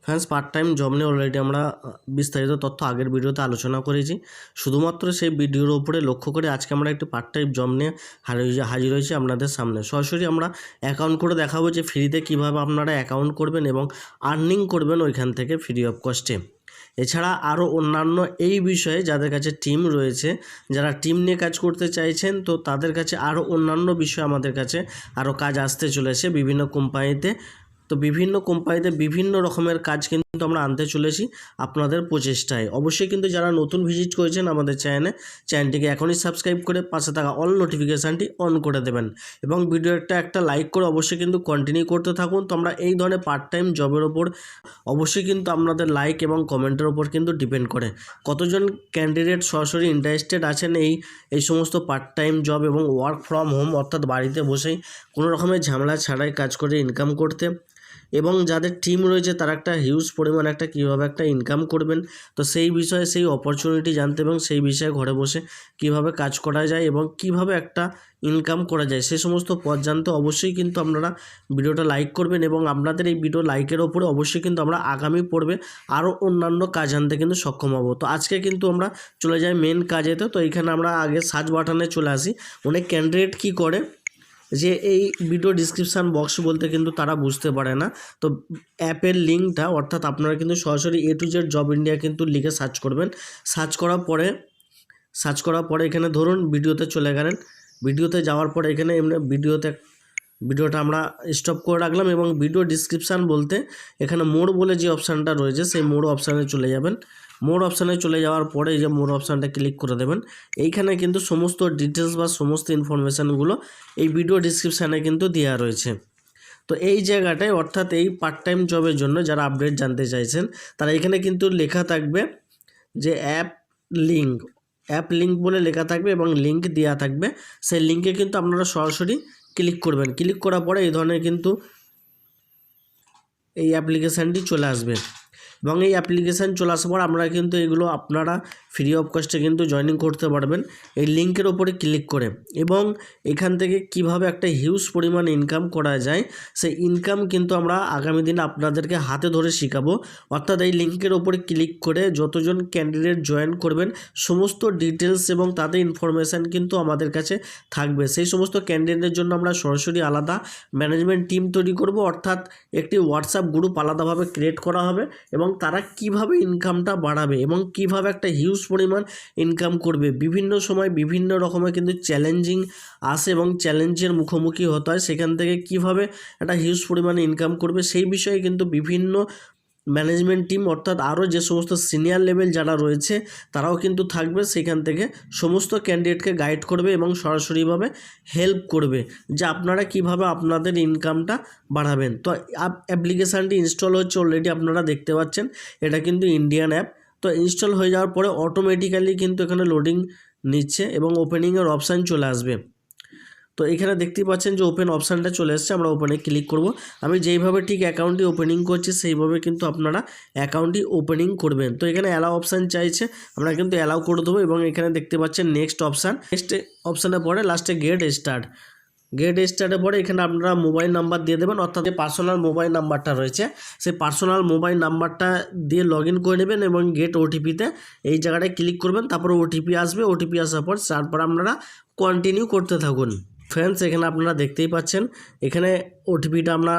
Friends, part time job নিয়ে already আমরা বিস্তারিত তথ্য আগের ভিডিওতে আলোচনা করেছি। শুধুমাত্র সেই ভিডিওর উপরে লক্ষ্য করে আজকে আমরা একটি পার্ট টাইম জব নিয়ে হাজির হয়েছি আপনাদের সামনে। সরাসরি আমরা অ্যাকাউন্ট করে দেখাবো যে ফ্রিতে কীভাবে আপনারা অ্যাকাউন্ট করবেন এবং আর্নিং করবেন ওইখান থেকে ফ্রি অফ কস্টে। এছাড়া আরও অন্যান্য এই বিষয়ে যাদের কাছে টিম রয়েছে, যারা টিম নিয়ে কাজ করতে চাইছেন, তো তাদের কাছে আরও অন্যান্য বিষয় আমাদের কাছে আরও কাজ আসতে চলেছে বিভিন্ন কোম্পানিতে। তো বিভিন্ন কোম্পানিতে বিভিন্ন রকমের কাজ কিন্তু আমরা আনতে চলেছি আপনাদের প্রচেষ্টায়। অবশ্যই কিন্তু যারা নতুন ভিজিট করেছেন আমাদের চ্যানেলটিকে এখনই সাবস্ক্রাইব করে পাশে থাকা অল নোটিফিকেশানটি অন করে দেবেন এবং ভিডিওটা একটা লাইক করে অবশ্যই কিন্তু কন্টিনিউ করতে থাকুন। তো আমরা এই ধরনের পার্ট টাইম জবের ওপর অবশ্যই কিন্তু আপনাদের লাইক এবং কমেন্টের ওপর কিন্তু ডিপেন্ড করে কতজন ক্যান্ডিডেট সরাসরি ইন্টারেস্টেড আছেন এই সমস্ত পার্ট টাইম জব এবং ওয়ার্ক ফ্রম হোম, অর্থাৎ বাড়িতে বসেই কোনো রকমের ঝামেলা ছাড়াই কাজ করে ইনকাম করতে। এবং যাদের টিম রয়েছে তারা একটা হিউজ পরিমাণ কীভাবে একটা ইনকাম করবেন, তো সেই বিষয়ে সেই অপরচুনিটি জানতে এবং সেই বিষয়ে ঘরে বসে কিভাবে কাজ করা যায় এবং কিভাবে একটা ইনকাম করা যায় সে সমস্ত পথ জানতে অবশ্যই কিন্তু আপনারা ভিডিওটা লাইক করবেন এবং আপনাদের এই ভিডিও লাইকের ওপরে অবশ্যই কিন্তু আমরা আগামী পর্বে আরও অন্যান্য কাজ আনতে কিন্তু সক্ষম হব। তো আজকে কিন্তু আমরা চলে যাই মেন কাজেতে। তো এইখানে আমরা আগে সার্চ বাটনে চলে আসি। অনেক ক্যান্ডিডেট কী করে যে এই ভিডিও ডিসক্রিপশান বক্স বলতে কিন্তু তারা বুঝতে পারে না। তো অ্যাপের লিঙ্কটা, অর্থাৎ আপনারা কিন্তু সরাসরি A to Z job India কিন্তু লিখে সার্চ করবেন। সার্চ করার পরে এখানে ধরুন ভিডিওতে চলে গেলেন। ভিডিওতে যাওয়ার পরে এখানে এমনি ভিডিওটা আমরা স্টপ করে রাখলাম এবং ভিডিও ডিসক্রিপশান বলতে এখানে মোর বলে যে অপশানটা রয়েছে সেই মোর অপশানে চলে যাবেন। মোর অপশানে চলে যাওয়ার পরে এই যে মোর অপশানটা ক্লিক করে দেবেন। এইখানে কিন্তু সমস্ত ডিটেলস বা সমস্ত ইনফরমেশানগুলো এই ভিডিও ডিসক্রিপশানে কিন্তু দেওয়া রয়েছে। তো এই জায়গাটায়, অর্থাৎ এই পার্ট টাইম জবের জন্য যারা আপডেট জানতে চাইছেন তারা এখানে কিন্তু লেখা থাকবে যে অ্যাপ লিঙ্ক বলে লেখা থাকবে এবং লিঙ্ক দেওয়া থাকবে। সেই লিঙ্কে কিন্তু আপনারা সরাসরি ক্লিক করবেন। ক্লিক করার পরে এই ধরনের কিন্তু এই অ্যাপ্লিকেশানটি চলে আসবে এবং এই অ্যাপ্লিকেশান চলে আসার পর আমরা কিন্তু এগুলো আপনারা ফ্রি অফ কস্টে কিন্তু জয়েনিং করতে পারবেন এই লিঙ্কের ওপরে ক্লিক করে। এবং এখান থেকে কিভাবে একটা হিউজ পরিমাণ ইনকাম করা যায় সেই ইনকাম কিন্তু আমরা আগামী দিনে আপনাদেরকে হাতে ধরে শেখাবো। অর্থাৎ এই লিঙ্কের ওপরে ক্লিক করে যতজন ক্যান্ডিডেট জয়েন করবেন সমস্ত ডিটেলস এবং তাদের ইনফরমেশান কিন্তু আমাদের কাছে থাকবে। সেই সমস্ত ক্যান্ডিডেটের জন্য আমরা সরাসরি আলাদা ম্যানেজমেন্ট টিম তৈরি করব, অর্থাৎ একটি হোয়াটসঅ্যাপ গ্রুপ আলাদাভাবে ক্রিয়েট করা হবে এবং তারা কিভাবে ইনকামটা বাড়াবে এবং কিভাবে একটা হিউজ পরিমাণ ইনকাম করবে। বিভিন্ন সময় বিভিন্ন রকমের কিন্তু চ্যালেঞ্জিং আসে এবং চ্যালেঞ্জের মুখোমুখি হতে হয়, সেখান থেকে কিভাবে একটা হিউজ পরিমাণে ইনকাম করবে সেই বিষয়ে কিন্তু বিভিন্ন ম্যানেজমেন্ট টিম, অর্থাৎ আরও যে সমস্ত সিনিয়র লেভেল যারা রয়েছে তারাও কিন্তু থাকবে, সেখান থেকে সমস্ত ক্যান্ডিডেটকে গাইড করবে এবং সরাসরিভাবে হেল্প করবে যে আপনারা কিভাবে আপনাদের ইনকামটা বাড়াবেন। তো অ্যাপ্লিকেশানটি ইনস্টল হচ্ছে অলরেডি, আপনারা দেখতে পাচ্ছেন এটা কিন্তু ইন্ডিয়ান অ্যাপ। তো ইনস্টল হয়ে যাওয়ার পরে অটোমেটিক্যালি কিন্তু এখানে লোডিং নিচ্ছে এবং ওপেনিংয়ের অপশান চলে আসবে। তো এখানে দেখতেই পাচ্ছেন যে ওপেন অপশানটা চলে এসেছে, আমরা ওপেনে ক্লিক করব। আমি যেইভাবে ঠিক অ্যাকাউন্টটি ওপেনিং করছি সেইভাবে কিন্তু আপনারা অ্যাকাউন্টটি ওপেনিং করবেন। তো এখানে অ্যালাউ অপশান চাইছে, আমরা কিন্তু অ্যালাউ করে দেবো এবং এখানে দেখতে পাচ্ছেন নেক্সট অপশানের পরে লাস্টে গেট স্টার্টের পরে এখানে আপনারা মোবাইল নাম্বার দিয়ে দেবেন, অর্থাৎ যে পার্সোনাল মোবাইল নাম্বারটা রয়েছে সেই পার্সোনাল মোবাইল নাম্বারটা দিয়ে লগ ইন করে নেবেন এবং গেট ওটিপিতে এই জায়গাটায় ক্লিক করবেন। তারপরে ওটিপি আসবে, ওটিপি আসার পর তারপর আপনারা কন্টিনিউ করতে থাকুন। ফ্রেন্ডস, এখানে আপনারা দেখতেই পাচ্ছেন এখানে ওটিপিটা আমরা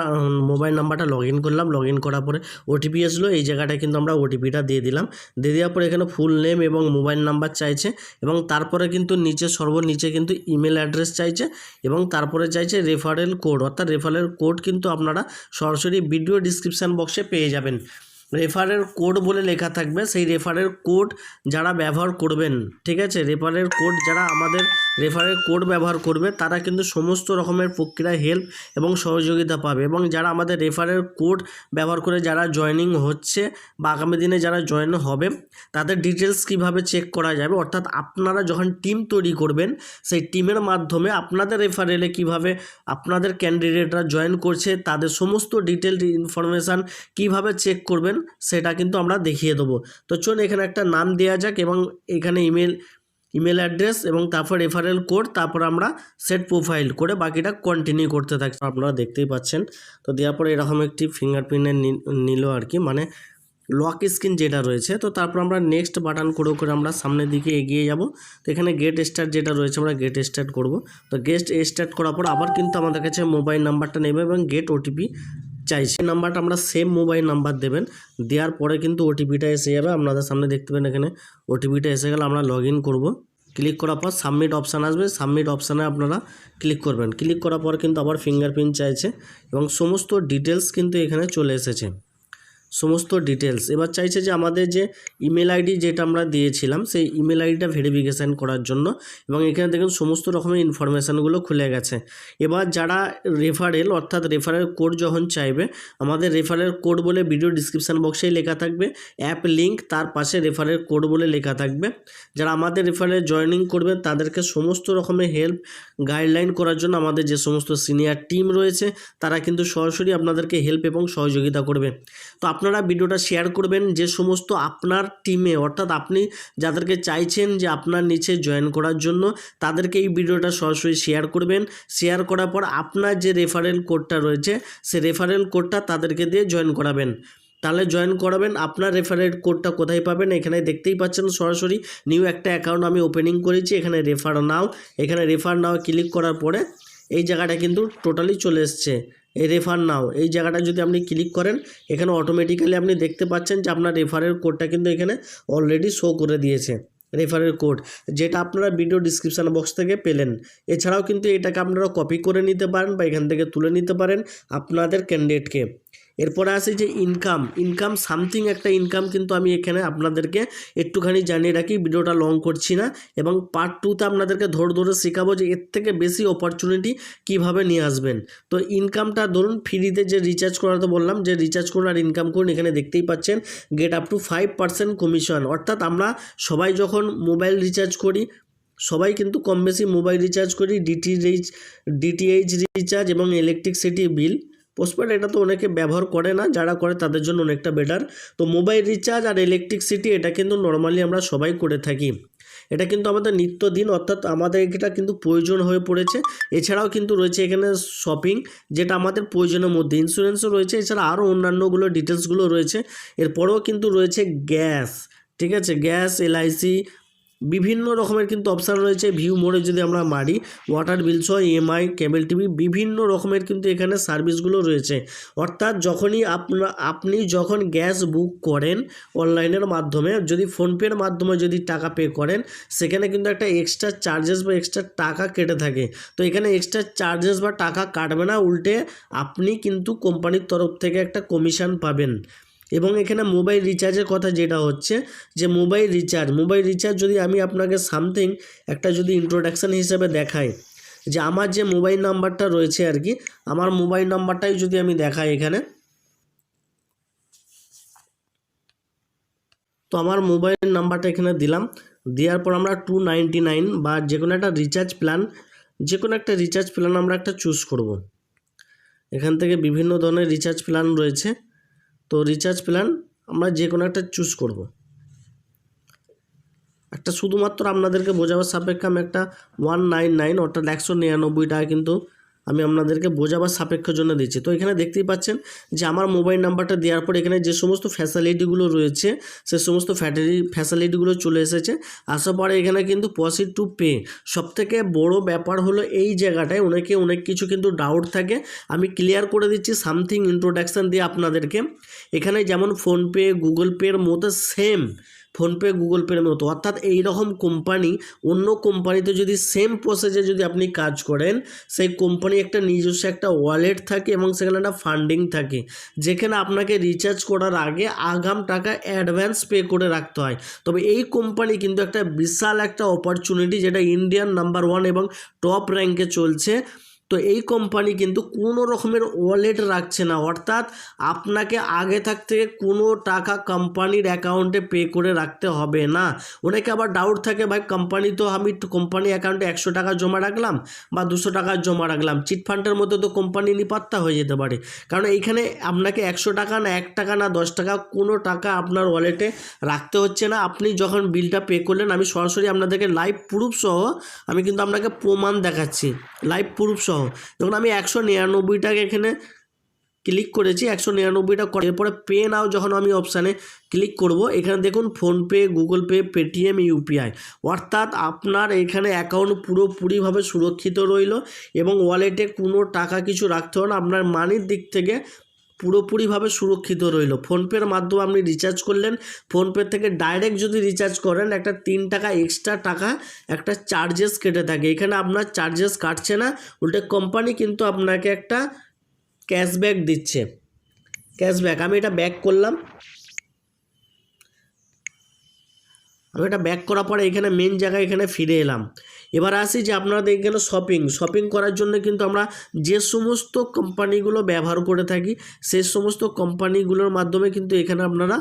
মোবাইল নাম্বারটা লগ ইন করলাম, লগ ইন করার পরে ওটিপি আসলো, এই জায়গাটায় কিন্তু আমরা ওটিপিটা দিয়ে দিলাম। দিয়ে দেওয়ার পরে এখানে ফুল নেম এবং মোবাইল নাম্বার চাইছে এবং তারপরে কিন্তু সর্বনিচে কিন্তু ইমেল অ্যাড্রেস চাইছে এবং তারপরে চাইছে রেফারেল কোড, অর্থাৎ রেফারেল কোড কিন্তু আপনারা সরাসরি ভিডিও ডিসক্রিপশান বক্সে পেয়ে যাবেন। রেফারেল কোড বলে লেখা থাকবে, সেই রেফারেল কোড যারা ব্যবহার করবেন, ঠিক আছে, রেফারেল কোড যারা আমাদের রেফারেল কোড ব্যবহার করবে তারা কিন্তু সমস্ত রকমের প্রক্রিয়ায় হেল্প এবং সহযোগিতা পাবে। এবং যারা আমাদের রেফারেল কোড ব্যবহার করে যারা জয়েনিং হচ্ছে বা আগামী দিনে যারা জয়েন হবে তাদের ডিটেলস কিভাবে চেক করা যাবে, অর্থাৎ আপনারা যখন টিম তৈরি করবেন সেই টিমের মাধ্যমে আপনাদের রেফারেলে কিভাবে আপনাদের ক্যান্ডিডেটরা জয়েন করছে তাদের সমস্ত ডিটেল ইনফরমেশান কিভাবে চেক করবেন সেটা কিন্তু আমরা দেখিয়ে দেবো। তো চলুন এখানে একটা নাম দেওয়া যাক এবং এখানে ইমেল অ্যাড্রেস এবং তারপর রেফারেল কোড, তারপর আমরা সেট প্রোফাইল করে বাকিটা কন্টিনিউ করতে থাকি। আপনারা দেখতেই পাচ্ছেন। তো দেওয়ার পরে এরকম একটি ফিঙ্গারপ্রিন্টের নিল আর কি, মানে লক স্ক্রিন যেটা রয়েছে। তো তারপর আমরা নেক্সট বাটন করে আমরা সামনের দিকে এগিয়ে যাব। তো এখানে গেট স্টার্ট যেটা রয়েছে আমরা গেট স্টার্ট করব। তো গেট স্টার্ট করার পর আবার কিন্তু আমাদের কাছে মোবাইল নাম্বারটা নেবে এবং গেট ওটিপি চাইছে। এই নাম্বারটা আমরা সেম মোবাইল নাম্বার দেবেন, দেওয়ার পরে কিন্তু ওটিপিটা এসে যাবে। আপনাদের সামনে দেখতে পাবেন এখানে ওটিপিটা এসে গেলে আমরা লগ ইন করবো। ক্লিক করার পর সাবমিট অপশান আসবে, সাবমিট অপশানে আপনারা ক্লিক করবেন। ক্লিক করার পর কিন্তু আবার ফিঙ্গারপ্রিন্ট চাইছে এবং সমস্ত ডিটেলস কিন্তু এখানে চলে এসেছে, সমস্ত ডিটেলস। এবার চাইছে যে আমাদের যে ইমেল আইডি যেটা আমরা দিয়েছিলাম সেই ইমেল আইডিটা ভেরিফিকেশান করার জন্য, এবং এখানে দেখুন সমস্ত রকমের ইনফরমেশানগুলো খুলে গেছে। এবার যারা রেফারেল অর্থাৎ রেফারেল কোড যখন চাইবে, আমাদের রেফারেল কোড বলে ভিডিও ডিসক্রিপশান বক্সেই লেখা থাকবে, অ্যাপ লিঙ্ক তার পাশে রেফারেল কোড বলে লেখা থাকবে। যারা আমাদের রেফারেল জয়েনিং করবেন তাদেরকে সমস্ত রকমের হেল্প গাইডলাইন করার জন্য আমাদের যে সমস্ত সিনিয়র টিম রয়েছে তারা কিন্তু সরাসরি আপনাদেরকে হেল্প এবং সহযোগিতা করবে। তো আপনারা ভিডিওটা শেয়ার করবেন যে সমস্ত আপনার টিমে, অর্থাৎ আপনি যাদেরকে চাইছেন যে আপনার নিচে জয়েন করার জন্য, তাদেরকে এই ভিডিওটা সরাসরি শেয়ার করবেন। শেয়ার করার পর আপনার যে রেফারেল কোডটা রয়েছে সেই রেফারেল কোডটা তাদেরকে দিয়ে জয়েন করাবেন। তাহলে জয়েন করাবেন। আপনার রেফারেল কোডটা কোথায় পাবেন? এখানে দেখতেই পাচ্ছেন সরাসরি নিউ একটা অ্যাকাউন্ট আমি ওপেনিং করেছি। এখানে রেফার নাও, এখানে রেফার নাও ক্লিক করার পরে এই জায়গাটা কিন্তু টোটালি চলে এসছে। এই রেফার নাও এই জায়গাটা যদি আপনি ক্লিক করেন, এখানে অটোমেটিক্যালি আপনি দেখতে পাচ্ছেন যে আপনার রেফারেল কোডটা কিন্তু এখানে অলরেডি শো করে দিয়েছে, রেফারেল কোড যেটা আপনারা ভিডিও ডিসক্রিপশান বক্স থেকে পেলেন। এছাড়াও কিন্তু এটাকে আপনারা কপি করে নিতে পারেন বা এখান থেকে তুলে নিতে পারেন আপনাদের ক্যান্ডিডেটকে। এরপরে আসে যে ইনকাম সামথিং একটা ইনকাম কিন্তু আমি এখানে আপনাদেরকে একটুখানি জানিয়ে রাখি, ভিডিওটা লং করছি না, এবং পার্ট 2তে আপনাদেরকে ধরে শেখাবো যে এর থেকে বেশি অপরচুনিটি কিভাবে নিয়ে আসবেন। তো ইনকামটা ধরুন ফ্রিতে যে রিচার্জ করাতে বললাম, যে রিচার্জ করুন আর ইনকাম করুন, এখানে দেখতেই পাচ্ছেন গেট আপ টু 5% কমিশন। অর্থাৎ আমরা সবাই যখন মোবাইল রিচার্জ করি, সবাই কিন্তু কম বেশি মোবাইল রিচার্জ করি, ডিটিএইচ রিচার্জ এবং ইলেকট্রিসিটি বিল। পোস্টপেড এটা তো অনেকে ব্যবহার করে না, যারা করে তাদের জন্য অনেকটা বেটার। তো মোবাইল রিচার্জ আর ইলেকট্রিসিটি এটা কিন্তু নর্মালি আমরা সবাই করে থাকি, এটা কিন্তু আমাদের নিত্যদিন, অর্থাৎ আমাদের এটা কিন্তু প্রয়োজন হয়ে পড়েছে। এছাড়াও কিন্তু রয়েছে এখানে শপিং, যেটা আমাদের প্রয়োজনের মধ্যে, ইন্স্যুরেন্সও রয়েছে, এছাড়া আরও অন্যান্যগুলো ডিটেলসগুলো রয়েছে। এরপরেও কিন্তু রয়েছে গ্যাস, ঠিক আছে, গ্যাস, এলআইসি, বিভিন্ন রকমের কিন্তু অপশান রয়েছে। ভিউ মোড়ে যদি আমরা মারি, ওয়াটার বিল সহ ইএমআই, কেবল টিভি, বিভিন্ন রকমের কিন্তু এখানে সার্ভিসগুলো রয়েছে। অর্থাৎ যখনই আপনি যখন গ্যাস বুক করেন অনলাইনের মাধ্যমে, যদি ফোনপের মাধ্যমে যদি টাকা পে করেন, সেখানে কিন্তু একটা এক্সট্রা চার্জেস বা এক্সট্রা টাকা কেটে থাকে। তো এখানে এক্সট্রা চার্জেস বা টাকা কাটবে না, উল্টে আপনি কিন্তু কোম্পানির তরফ থেকে একটা কমিশন পাবেন। এবং এখানে মোবাইল রিচার্জের কথা যেটা হচ্ছে, যে মোবাইল রিচার্জ যদি আমি আপনাকে সামথিং একটা যদি ইন্ট্রোডাকশান হিসেবে দেখাই, যে আমার যে মোবাইল নাম্বারটা রয়েছে আর কি, আমার মোবাইল নাম্বারটাই যদি আমি দেখাই এখানে, তো আমার মোবাইল নাম্বারটা এখানে দিলাম। দেওয়ার পর আমরা 299 বা যে কোনো একটা রিচার্জ প্ল্যান আমরা একটা চুজ করব। এখান থেকে বিভিন্ন ধরনের রিচার্জ প্ল্যান রয়েছে। তো রিচার্জ প্ল্যান আমরা যে কোনো একটা চুজ করব। একটা শুধুমাত্র আপনাদেরকে বোঝাবার সাপেক্ষে আমি একটা 199 অর্থাৎ 199 টাকা কিন্তু আমি আপনাদেরকে বোঝাবার সাপেক্ষের জন্য দিচ্ছি। তো এখানে দেখতেই পাচ্ছেন যে আমার মোবাইল নাম্বারটা দেওয়ার পর এখানে যে সমস্ত ফ্যাসিলিটিগুলো রয়েছে সে সমস্ত ফ্যাসিলিটিগুলো চলে এসেছে। আসার পরে এখানে কিন্তু প্রসিড টু পে, সবথেকে বড় ব্যাপার হলো এই জায়গাটায় অনেক কিছু কিন্তু ডাউট থাকে, আমি ক্লিয়ার করে দিচ্ছি সামথিং ইন্ট্রোডাকশান দিয়ে আপনাদেরকে। এখানে যেমন ফোনপে, গুগল পের মতো সেম, ফোনপে গুগল পের মতো, অর্থাৎ এই রকম কোম্পানি অন্য কোম্পানিতে যদি সেম প্রসেসে যদি আপনি কাজ করেন, সেই কোম্পানি একটা নিজস্ব একটা ওয়ালেট থাকে এবং সেখানে একটা ফান্ডিং থাকে, যেখানে আপনাকে রিচার্জ করার আগে আগাম টাকা অ্যাডভান্স পে করে রাখতে হয়। তবে এই কোম্পানি কিন্তু একটা বিশাল একটা অপরচুনিটি, যেটা ইন্ডিয়ান নাম্বার 1 এবং টপ র্যাঙ্কে চলছে। তো তো এই কোম্পানি কিন্তু কোনো রকমের ওয়ালেট রাখছে না, অর্থাৎ আপনাকে আগে থাকতে কোনো টাকা কোম্পানির অ্যাকাউন্টে পে করে রাখতে হবে না। অনেকে আবার ডাউট থাকে, ভাই কোম্পানি তো আমি কোম্পানি অ্যাকাউন্টে 100 টাকা জমা রাখলাম বা 200 টাকা জমা রাখলাম, চিটফান্ডের মধ্যে তো কোম্পানি নিপাত্তা হয়ে যেতে পারে। কারণ এইখানে আপনাকে 100 টাকা না 1 টাকা না 10 টাকা কোনো টাকা আপনার ওয়ালেটে রাখতে হচ্ছে না। আপনি যখন বিলটা পে করলেন, আমি সরাসরি আপনাদেরকে লাইভ প্রুফ সহ আমি কিন্তু আপনাকে প্রমাণ দেখাচ্ছি, লাইভ প্রুফ সহ। যখন আমি 199 টাকা এখানে ক্লিক করেছি, 199টা করে এরপরে পে নাও যখন আমি অপশানে ক্লিক করব, এখানে দেখুন PhonePe, Google pay, Paytm, UPI, অর্থাৎ আপনার এখানে অ্যাকাউন্ট পুরোপুরিভাবে সুরক্ষিত রইল এবং ওয়ালেটে কোনো টাকা কিছু রাখতে হবে না, আপনার মানির দিক থেকে পুরোপুরিভাবে সুরক্ষিত রইল। ফোনপের মাধ্যমে আপনি রিচার্জ করলেন, ফোনপে থেকে ডাইরেক্ট যদি রিচার্জ করেন একটা 3 টাকা এক্সট্রা টাকা একটা চার্জেস কেটে থাকে, এখানে আপনার চার্জেস কাটছে না, উল্টে কোম্পানি কিন্তু আপনাকে একটা ক্যাশব্যাক দিচ্ছে। ক্যাশব্যাক আমি এটা ব্যাক করলাম, আমি এটা ব্যাক করার পরে এখানে মেন জায়গায় এখানে ফিরে এলাম। এবার আসি যে আপনারা দেখবেন শপিং করার জন্য কিন্তু আমরা যে সমস্ত কোম্পানিগুলো ব্যবহার করে থাকি সেই সমস্ত কোম্পানিগুলোর মাধ্যমে কিন্তু এখানে আপনারা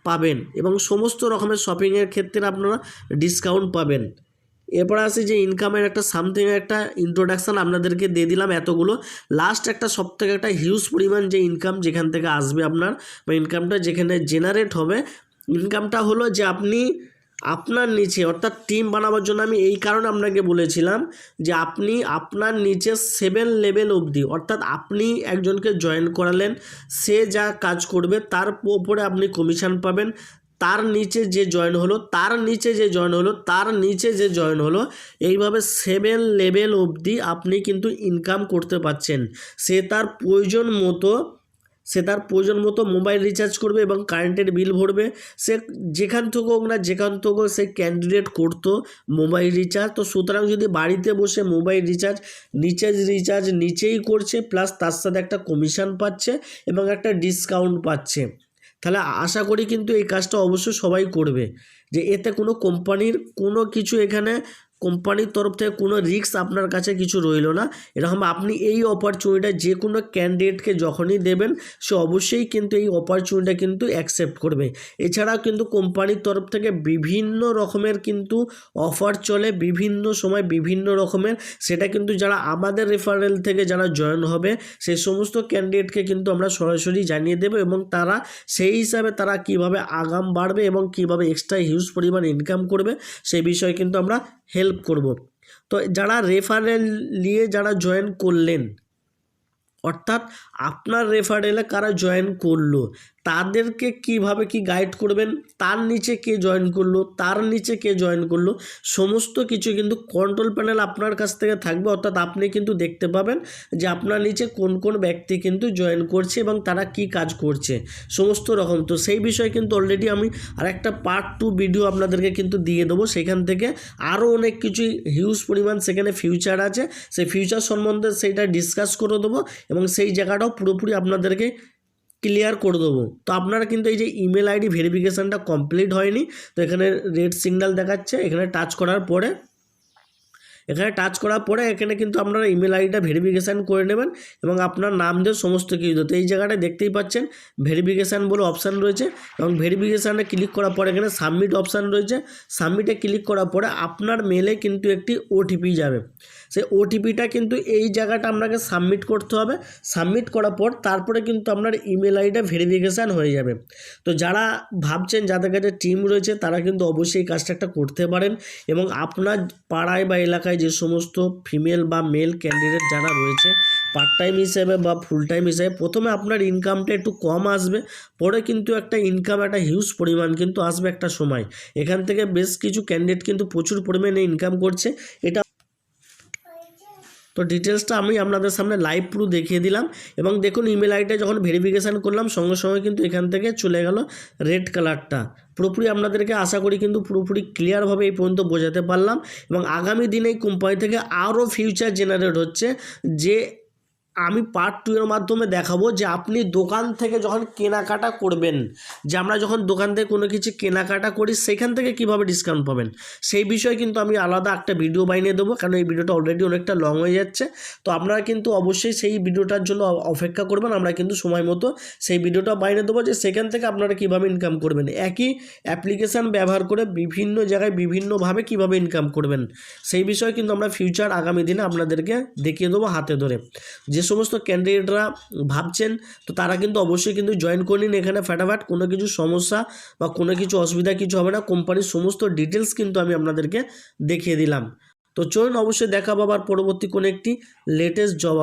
পাবেন এবং সমস্ত রকমের শপিংয়ের ক্ষেত্রে আপনারা ডিসকাউন্ট পাবেন। এরপর আসি যে ইনকামের একটা সামথিং একটা ইন্ট্রোডাকশান আপনাদেরকে দিয়ে দিলাম এতগুলো। লাস্ট একটা সবথেকে একটা হিউজ পরিমাণ যে ইনকাম যেখান থেকে আসবে আপনার বা ইনকামটা যেখানে জেনারেট হবে, ইনকামটা হলো যে আপনি আপনার নিচে অর্থাৎ টিম বানাবার জন্য আমি এই কারণে আপনাকে বলেছিলাম যে আপনি আপনার নিচে 7 লেভেল অবধি, অর্থাৎ আপনি একজনকে জয়েন করালেন, সে যা কাজ করবে তার উপরে আপনি কমিশন পাবেন, তার নিচে যে জয়েন হলো, তার নিচে যে জয়েন হলো, তার নিচে যে জয়েন হলো, এইভাবে 7 লেভেল অবধি আপনি কিন্তু ইনকাম করতে পারছেন। সে তার প্রয়োজন মতো মোবাইল রিচার্জ করবে এবং কারেন্টের বিল ভরবে। সে যেখান থেকে হোক না যেখান থেকে সে ক্যান্ডিডেট করতো মোবাইল রিচার্জ, তো সুতরাং যদি বাড়িতে বসে মোবাইল রিচার্জ নিচেই করছে, প্লাস তার সাথে একটা কমিশন পাচ্ছে এবং একটা ডিসকাউন্ট পাচ্ছে, তাহলে আশা করি কিন্তু এই কাজটা অবশ্যই সবাই করবে। যে এতে কোনো কোম্পানির কোনো কিছু, এখানে কোম্পানির তরফ থেকে কোনো রিস্ক আপনার কাছে কিছু রইল না। এরকম আপনি এই অপরচুনিটিটা যে কোনো ক্যান্ডিডেটকে যখনই দেবেন সে অবশ্যই কিন্তু এই অপরচুনিটিটা কিন্তু অ্যাকসেপ্ট করবে। এছাড়াও কিন্তু কোম্পানির তরফ থেকে বিভিন্ন রকমের কিন্তু অফার চলে, বিভিন্ন সময় বিভিন্ন রকমের, সেটা কিন্তু যারা আমাদের রেফারেল থেকে যারা জয়েন হবে সেই সমস্ত ক্যান্ডিডেটকে কিন্তু আমরা সরাসরি জানিয়ে দেবো এবং তারা সেই হিসাবে তারা কিভাবে আগাম বাড়বে এবং কিভাবে এক্সট্রা হিউজ পরিমাণ ইনকাম করবে সেই বিষয়ে কিন্তু আমরা হেল্প করব। তো যারা রেফারেল নিয়ে যারা জয়েন করলেন, অর্থাৎ আপনার রেফারেলে কারা জয়েন করলো তাদেরকে কিভাবে কি গাইড করবেন, তার নিচে কে জয়েন করলো, তার নিচে কে জয়েন করলো, সমস্ত কিছু কিন্তু কন্ট্রোল প্যানেল আপনার কাছ থেকে থাকবে। অর্থাৎ আপনি কিন্তু দেখতে পাবেন যে আপনার নিচে কোন কোন ব্যক্তি কিন্তু জয়েন করছে এবং তারা কি কাজ করছে সমস্ত রকম। তো সেই বিষয়ে কিন্তু অলরেডি আমি আরেকটা পার্ট 2 ভিডিও আপনাদেরকে কিন্তু দিয়ে দেবো, সেখান থেকে আরও অনেক কিছু হিউজ পরিমাণ সেখানে ফিউচার আছে, সেই ফিউচার সম্বন্ধে সেইটা ডিসকাস করে দেবো এবং সেই জায়গাটাও পুরোপুরি আপনাদেরকে ক্লিয়ার করে দেবো। তো আপনারা কিন্তু এই যে ইমেল আইডি ভেরিফিকেশানটা কমপ্লিট হয়নি, তো এখানে রেড সিগন্যাল দেখাচ্ছে, এখানে টাচ করার পরে এখানে কিন্তু আপনারা ইমেল আইডিটা ভেরিফিকেশান করে নেবেন এবং আপনার নাম দিয়ে সমস্ত কিছু। তো এই জায়গাটায় দেখতেই পাচ্ছেন ভেরিফিকেশান বলে অপশান রয়েছে এবং ভেরিফিকেশানে ক্লিক করার পরে এখানে সাবমিট অপশান রয়েছে, সাবমিটে ক্লিক করার পরে আপনার মেলে কিন্তু একটি ওটিপি যাবে, সেই ওটিপিটা কিন্তু এই জায়গাটা আপনাকে সাবমিট করতে হবে। সাবমিট করার পর তারপরে কিন্তু আপনার ইমেল আইডিটা ভেরিফিকেশান হয়ে যাবে। তো যারা ভাবছেন যাদের কাছে টিম রয়েছে তারা কিন্তু অবশ্যই এই কাজটা একটা করতে পারেন এবং আপনার পাড়ায় বা এলাকায় যে সমস্ত ফিমেল বা মেল ক্যান্ডিডেট যারা রয়েছে পার্ট টাইম হিসেবে বা ফুল টাইম হিসেবে, প্রথমে আপনার ইনকামটা একটু কম আসবে, পরে কিন্তু একটা ইনকাম একটা হিউজ পরিমাণ কিন্তু আসবে একটা সময়। এখান থেকে বেশ কিছু ক্যান্ডিডেট কিন্তু প্রচুর পরিমাণে ইনকাম করছে। এটা তো ডিটেলসটা আমি আপনাদের সামনে লাইভ পুরো দেখিয়ে দিলাম এবং দেখুন ইমেল আইডিটা যখন ভেরিফিকেশান করলাম সঙ্গে সঙ্গে কিন্তু এখান থেকে চলে গেল রেড কালারটা। পুরোপুরি আপনাদেরকে আশা করি কিন্তু পুরোপুরি ক্লিয়ারভাবে এই পর্যন্ত বোঝাতে পারলাম এবং আগামী দিনে এই কোম্পানি থেকে আরও ফিউচার জেনারেট হচ্ছে যে আমি পার্ট 2 এর মাধ্যমে দেখাবো যে আপনি দোকান থেকে যখন কেনাকাটা করবেন, যে আমরা যখন দোকান থেকে কোনো কিছু কেনাকাটা করি সেখান থেকে কিভাবে ডিসকাউন্ট পাবেন, সেই বিষয়ে কিন্তু আমি আলাদা একটা ভিডিও বানিয়ে দেবো, কারণ এই ভিডিওটা অলরেডি অনেকটা লং হয়ে যাচ্ছে। তো আপনারা কিন্তু অবশ্যই সেই ভিডিওটার জন্য অপেক্ষা করবেন, আমরা কিন্তু সময় মতো সেই ভিডিওটা বানিয়ে দেবো যে সেখান থেকে আপনারা কীভাবে ইনকাম করবেন, একই অ্যাপ্লিকেশান ব্যবহার করে বিভিন্ন জায়গায় বিভিন্নভাবে কীভাবে ইনকাম করবেন সেই বিষয়ে কিন্তু আমরা ফিউচার আগামী দিনে আপনাদেরকে দেখিয়ে দেবো হাতে ধরে। যে সমস্ত ক্যান্ডিডেটরা ভাবছেন তো তারা কিন্তু অবশ্যই কিন্তু জয়েন করে নিন এখানে ফটাফট। কোনো কিছু সমস্যা বা কোনো কিছু অসুবিধা কিছু হবে না, কোম্পানির সমস্ত ডিটেলস কিন্তু আমি আপনাদেরকে দেখিয়ে দিলাম। তো চলুন অবশ্যই দেখা পাবার পরবর্তী কোনো একটি লেটেস্ট জব